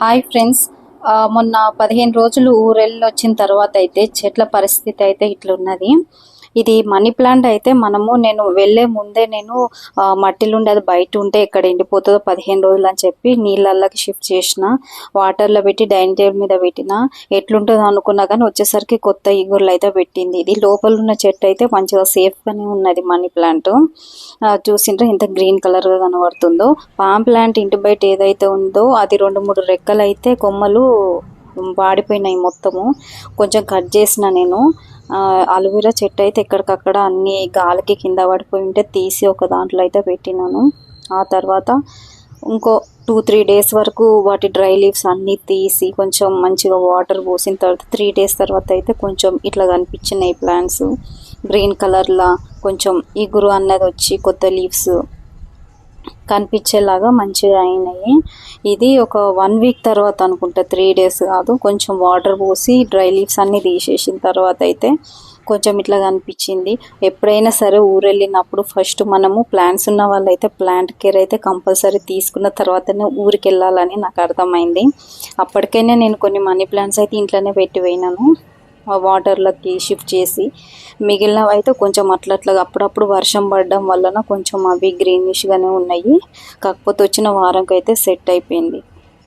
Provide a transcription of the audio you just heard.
Hi friends. మొన్న 15 రోజులు ఊరెళ్ళి వచ్చిన తర్వాత అయితే చెట్ల పరిస్థితి అయితే ఇట్లున్నది. ఇది మనీ ప్లాంట్ అయితే నేను వెళ్ళే ముందే మట్టిలో ఉండి అది బయట ఉంటే ఎక్కడ ఎండిపోతుందో 15 రోజులు అని చెప్పి నీళ్ళల్లోకి షిఫ్ట్ చేసిన, వాటర్లో పెట్టి డైనింగ్ టేబుల్ మీద పెట్టిన. ఎట్లుంటుందో అనుకున్నా కానీ వచ్చేసరికి కొత్త ఇగుర్లు అయితే పెట్టింది. ఇది లోపల ఉన్న చెట్టు అయితే మంచిగా సేఫ్గానే ఉన్నది. మనీ ప్లాంట్ చూసిండ్ರೆ ఎంత గ్రీన్ కలర్గా కనబడుతుందో. పామ్ ప్లాంట్ ఇంటి బయట ఏదైతే ఉందో అది 2-3 రెక్కలు అయితే కొమ్మలు వాడిపోయినాయి మొత్తము. కొంచెం కట్ చేసిన నేను. అలోవెరా చెట్టు అయితే ఎక్కడికక్కడ అన్ని గాలికి కింద పడిపోయి ఉంటే తీసి ఒక దాంట్లో అయితే పెట్టినాను. ఆ తర్వాత ఇంకో 2-3 డేస్ వరకు వాటి డ్రై లీవ్స్ అన్నీ తీసి కొంచెం మంచిగా వాటర్ పోసిన తర్వాత 3 డేస్ తర్వాత అయితే కొంచెం ఇట్లా కనిపించినాయి ప్లాంట్స్ గ్రీన్ కలర్లా. కొంచెం ఇగురు అన్నది వచ్చి కొత్త లీవ్స్ కనిపించేలాగా మంచిగా అయినాయి. ఇది ఒక 1 వీక్ తర్వాత అనుకుంటా, 3 డేస్ కాదు. కొంచెం వాటర్ పోసి డ్రై లీవ్స్ అన్నీ తీసేసిన తర్వాత అయితే కొంచెం ఇట్లా కనిపించింది. ఎప్పుడైనా సరే ఊరెళ్ళినప్పుడు ఫస్ట్ మనము ప్లాంట్స్ ఉన్న వాళ్ళైతే ప్లాంట్ కేర్ అయితే కంపల్సరీ తీసుకున్న తర్వాతనే ఊరికి వెళ్ళాలని నాకు అర్థమైంది. అప్పటికైనా నేను కొన్ని మనీ ప్లాంట్స్ అయితే ఇంట్లోనే పెట్టి పోయినాను, వాటర్లోకి షిఫ్ట్ చేసి. మిగిలినవి అయితే కొంచెం అట్లా అప్పుడప్పుడు వర్షం పడడం వలన కొంచెం అవి గ్రీనిష్గానే ఉన్నాయి. కాకపోతే వచ్చిన వారంకి అయితే సెట్ అయిపోయింది.